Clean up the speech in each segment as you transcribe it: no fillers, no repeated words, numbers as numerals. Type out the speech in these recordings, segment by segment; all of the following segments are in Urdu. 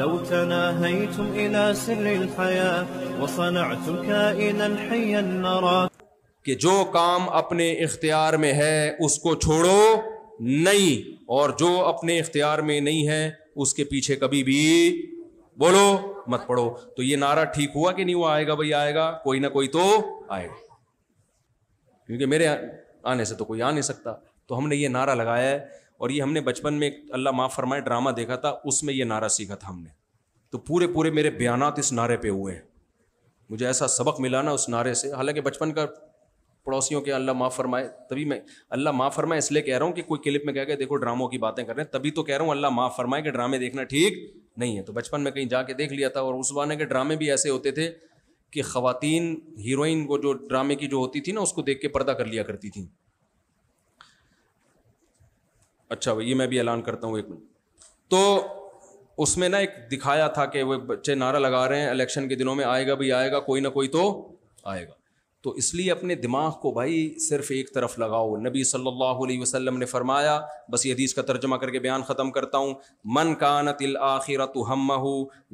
لو تناهيتم إلى سر الحياة وصنعتم كائنا حيا نرى کہ جو کام اپنے اختیار میں ہے اس کو چھوڑو نہیں، اور جو اپنے اختیار میں نہیں ہے اس کے پیچھے کبھی بھی بولو مت پڑو. تو یہ نعرہ ٹھیک ہوا کہ نہیں ہوا؟ آئے گا بھائی آئے گا، کوئی نہ کوئی تو آئے گا، کیونکہ میرے آنے سے تو کوئی آ نہیں سکتا. تو ہم نے یہ نعرہ لگایا ہے، اور یہ ہم نے بچپن میں اللہ معاف فرمائے ڈرامہ دیکھا تھا، اس میں یہ نعرہ سیکھا تھا ہم نے. تو پورے میرے بیانات اس نعرے پہ ہوئے ہیں. مجھے ایسا سبق ملا نا اس نعرے سے، حالانکہ بچپن کا پڑوسیوں کے اللہ معاف فرمائے، تبھی میں اللہ معاف فرمائے اس لیے کہہ رہا ہوں کہ کوئی کلپ میں کہہ کے دیکھو ڈراموں کی باتیں کر رہے ہیں، تبھی تو کہہ رہا ہوں اللہ معاف فرمائے کہ ڈرامے دیکھنا ٹھیک نہیں ہے. تو بچپن میں کہیں جا کے دیکھ لیا تھا، اور اس زمانے کے ڈرامے بھی ایسے ہوتے تھے کہ خواتین ہیروئن کو جو ڈرامے کی جو ہوتی تھی نا اس کو دیکھ کے پردہ کر لیا کرتی تھیں. اچھا یہ میں بھی اعلان کرتا ہوں ایک منٹ. تو اس میں نا ایک دکھایا تھا کہ وہ بچے نعرہ لگا رہے ہیں الیکشن کے دنوں میں، آئے گا بھی آئے گا، کوئی نہ کوئی تو آئے گا. تو اس لیے اپنے دماغ کو بھائی صرف ایک طرف لگاؤ. نبی صلی اللہ علیہ وسلم نے فرمایا، بس یہ حدیث کا ترجمہ کر کے بیان ختم کرتا ہوں، من کانت الآخرۃ ہمہ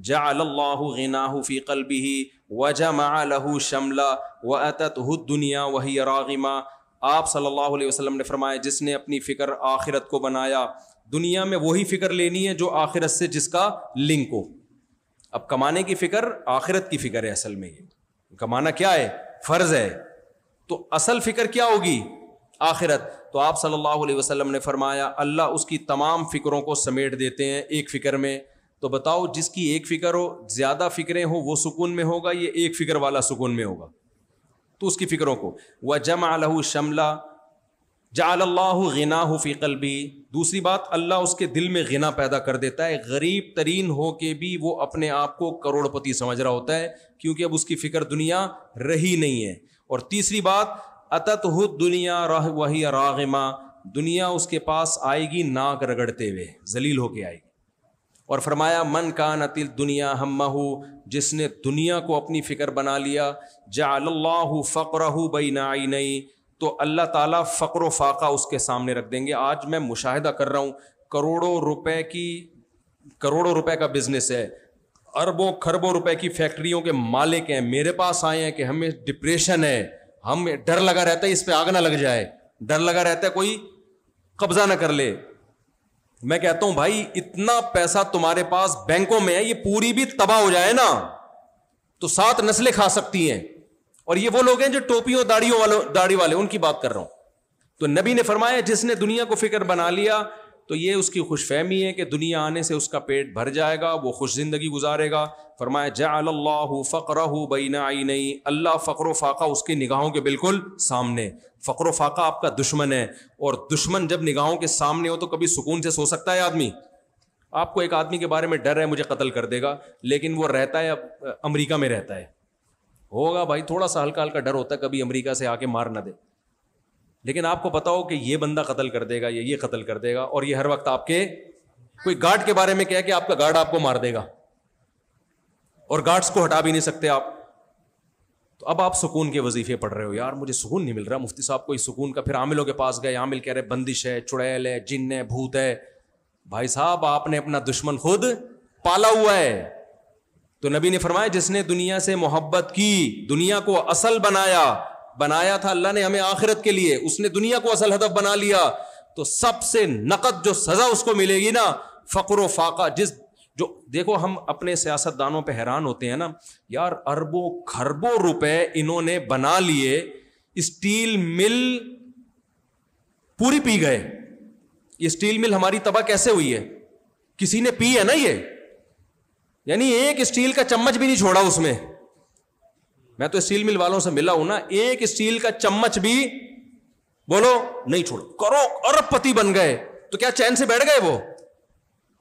جعل اللہ غناہ فی قلبہ وجمع له شملا واتته الدنیا وہی راغمہ. آپ صلی اللہ علیہ وسلم نے فرمایا جس نے اپنی فکر آخرت کو بنایا، دنیا میں وہی فکر لینی ہے جو آخرت سے جس کا لنک ہو. اب کمانے کی فکر آخرت کی فکر ہے، اصل میں یہ کمانا کیا ہے؟ فرض ہے. تو اصل فکر کیا ہوگی؟ آخرت. تو آپ صلی اللہ علیہ وسلم نے فرمایا اللہ اس کی تمام فکروں کو سمیٹ دیتے ہیں ایک فکر میں. تو بتاؤ جس کی ایک فکر ہو، زیادہ فکریں ہو وہ سکون میں ہوگا، یہ ایک فکر والا سکون میں ہوگا. تو اس کی فکروں کو وجمع له شملا جعل اللہ غناہ فی قلبی. دوسری بات اللہ اس کے دل میں غنا پیدا کر دیتا ہے، غریب ترین ہو کے بھی وہ اپنے آپ کو کروڑ پتی سمجھ رہا ہوتا ہے، کیونکہ اب اس کی فکر دنیا رہی نہیں ہے. اور تیسری بات اتتہ الدنیا وہی راغمہ، دنیا اس کے پاس آئے گی ناک رگڑتے ہوئے، ذلیل ہو کے آئے گی. اور فرمایا من کانت الدنیا ہمہ، جس نے دنیا کو اپنی فکر بنا لیا، جعل اللہ فقرہ بین عینی، تو اللہ تعالیٰ فقر و فاقہ اس کے سامنے رکھ دیں گے. آج میں مشاہدہ کر رہا ہوں، کروڑوں روپے کا بزنس ہے، اربوں خربوں روپے کی فیکٹریوں کے مالک ہیں، میرے پاس آئے ہیں کہ ہمیں ڈپریشن ہے، ہمیں ڈر لگا رہتا ہے اس پہ آگ نہ لگ جائے، ڈر لگا رہتا ہے کوئی قبضہ نہ کر لے. میں کہتا ہوں بھائی اتنا پیسہ تمہارے پاس بینکوں میں ہے، یہ پوری بھی تباہ ہو جائے نا تو 7 نسلیں کھا سکتی ہیں. اور یہ وہ لوگ ہیں جو ٹوپیوں داڑھی والے، ان کی بات کر رہا ہوں. تو نبی نے فرمایا جس نے دنیا کو فکر بنا لیا تو یہ اس کی خوش فہمی ہے کہ دنیا آنے سے اس کا پیٹ بھر جائے گا، وہ خوش زندگی گزارے گا. فرمایا جعل اللہ فقرہ بین عینی، اللہ فقر و فاقہ اس کی نگاہوں کے بالکل سامنے. فقر و فاقہ آپ کا دشمن ہے، اور دشمن جب نگاہوں کے سامنے ہو تو کبھی سکون سے سو سکتا ہے آدمی؟ آپ کو ایک آدمی کے بارے میں ڈر ہے مجھے قتل کر دے گا، لیکن وہ رہتا ہے امریکہ میں رہتا ہے، ہوگا بھائی تھوڑا سا ہلکا ہلکا ڈر ہوتا ہے کبھی امریکہ سے آ کے مار نہ دے، لیکن آپ کو پتا ہو کہ یہ بندہ قتل کر دے گا یا یہ قتل کر دے گا، اور یہ ہر وقت آپ کے کوئی گارڈ کے بارے میں کہہ کہ آپ کا گارڈ آپ کو مار دے گا اور گارڈز کو ہٹا بھی نہیں سکتے آپ. تو اب آپ سکون کے وظیفے پڑھ رہے ہو، یار مجھے سکون نہیں مل رہا، مفتی صاحب کوئی سکون کا. پھر عاملوں کے پاس گئے، عامل کہہ رہے بندش ہے، چڑیل ہے، جن ہے، بھوت ہے. بھائی صاحب آپ نے اپنا دشمن خود پالا ہوا ہے. تو نبی نے فرمایا جس نے دنیا سے محبت کی، دنیا کو اصل بنایا تھا اللہ نے ہمیں آخرت کے لیے، اس نے دنیا کو اصل ہدف بنا لیا، تو سب سے نقد جو سزا اس کو ملے گی نا، فقر و فاقہ. جو دیکھو ہم اپنے سیاست دانوں پہ حیران ہوتے ہیں نا، یار اربوں خربوں روپے انہوں نے بنا لیے، اسٹیل مل پوری پی گئے. یہ اسٹیل مل ہماری تباہ کیسے ہوئی ہے؟ کسی نے پی ہے نا یہ، یعنی ایک اسٹیل کا چمچ بھی نہیں چھوڑا اس میں. میں تو اسٹیل مل والوں سے ملا ہوں نا، ایک اسٹیل کا چمچ بھی بولو نہیں چھوڑا. کرو ارب پتی بن گئے، تو کیا چین سے بیٹھ گئے وہ؟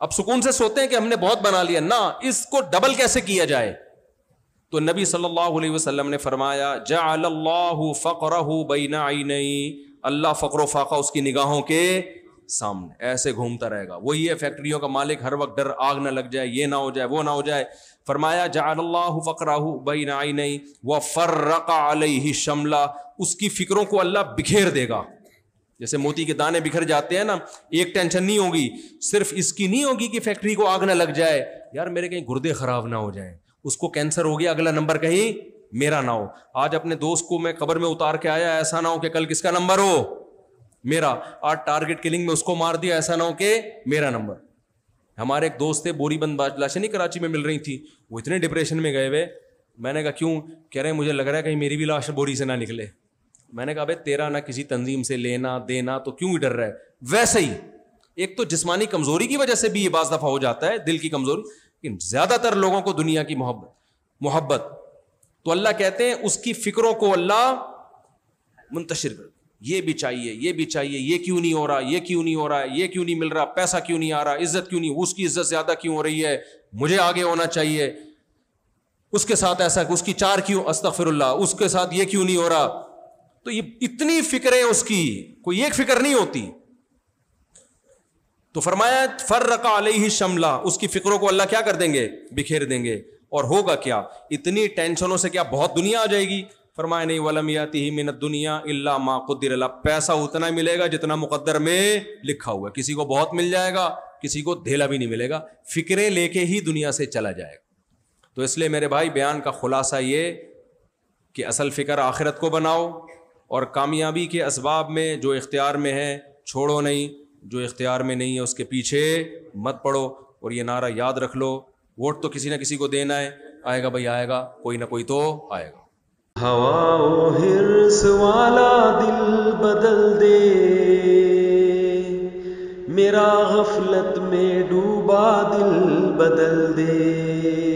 اب سکون سے سوتے ہیں کہ ہم نے بہت بنا لیا؟ نہ، اس کو ڈبل کیسے کیا جائے. تو نبی صلی اللہ علیہ وسلم نے فرمایا جعل اللہ فقرہ بین عینی، اللہ فقر و فاقہ اس کی نگاہوں کے سامنے ایسے گھومتا رہے گا. وہی ہے فیکٹریوں کا مالک، ہر وقت ڈر آگ نہ لگ جائے، یہ نہ ہو جائے، وہ نہ ہو جائے. فرمایا جعل اللہ فقرہ بین عینی وفرق علیہ شملا، اس کی فکروں کو اللہ بکھیر دے گا. جیسے موتی کے دانے بکھر جاتے ہیں نا، ایک ٹینشن نہیں ہوگی، صرف اس کی نہیں ہوگی کہ فیکٹری کو آگ نہ لگ جائے، یار میرے کہیں گردے خراب نہ ہو جائیں, اس کو کینسر ہو گیا, اگلا نمبر کہیں میرا نہ ہو. آج اپنے دوست کو میں قبر میں اتار کے آیا, ایسا نہ ہو کہ کل کس کا نمبر ہو, میرا. آج ٹارگٹ کلنگ میں اس کو مار دیا, ایسا نہ ہو کہ میرا نمبر. ہمارے ایک دوست تھے, بوری بند لاشیں نہیں کراچی میں مل رہی تھی, وہ اتنے ڈپریشن میں گئے ہوئے. میں نے کہا کیوں؟ کہہ رہے ہیں مجھے لگ رہا ہے کہیں میری بھی لاش بوری سے نہ نکلے. میں نے کہا بھائی تیرا نہ کسی تنظیم سے لینا دینا, تو کیوں ڈر رہا ہے؟ ویسے ہی ایک تو جسمانی کمزوری کی وجہ سے بھی یہ بعض دفعہ ہو جاتا ہے, دل کی کمزوری, لیکن زیادہ تر لوگوں کو دنیا کی محبت. تو اللہ کہتے ہیں اس کی فکروں کو اللہ منتشر کر, یہ بھی چاہیے, یہ بھی چاہیے, یہ کیوں نہیں ہو رہا, یہ کیوں نہیں ہو رہا, یہ کیوں نہیں مل رہا, پیسہ کیوں نہیں آ رہا, عزت کیوں نہیں, اس کی عزت زیادہ کیوں ہو رہی ہے, مجھے آگے ہونا چاہیے, اس کے ساتھ ایسا, اس کی 4 کیوں, استغفر اللہ, اس کے ساتھ یہ کیوں نہیں ہو رہا. تو یہ اتنی فکریں اس کی, کوئی ایک فکر نہیں ہوتی. تو فرمایا فرق علیہ شملہ, اس کی فکروں کو اللہ کیا کر دیں گے؟ بکھیر دیں گے. اور ہوگا کیا؟ اتنی ٹینشنوں سے کیا بہت دنیا آ جائے گی؟ فرمایا نہیں, ولم یاتہ من الدنیا الا ما قدر له, پیسہ اتنا ملے گا جتنا مقدر میں لکھا ہوا ہے. کسی کو بہت مل جائے گا, کسی کو دھیلا بھی نہیں ملے گا, فکریں لے کے ہی دنیا سے چلا جائے گا. تو اس لیے میرے بھائی بیان کا خلاصہ یہ کہ اصل فکر آخرت کو بناؤ, اور کامیابی کے اسباب میں جو اختیار میں ہے چھوڑو نہیں, جو اختیار میں نہیں ہے اس کے پیچھے مت پڑو. اور یہ نعرہ یاد رکھ لو, ووٹ تو کسی نہ کسی کو دینا ہے, آئے گا بھائی آئے گا, کوئی نہ کوئی تو آئے گا. ہوا و حرص والا دل بدل دے, میرا غفلت میں ڈوبا دل بدل دے.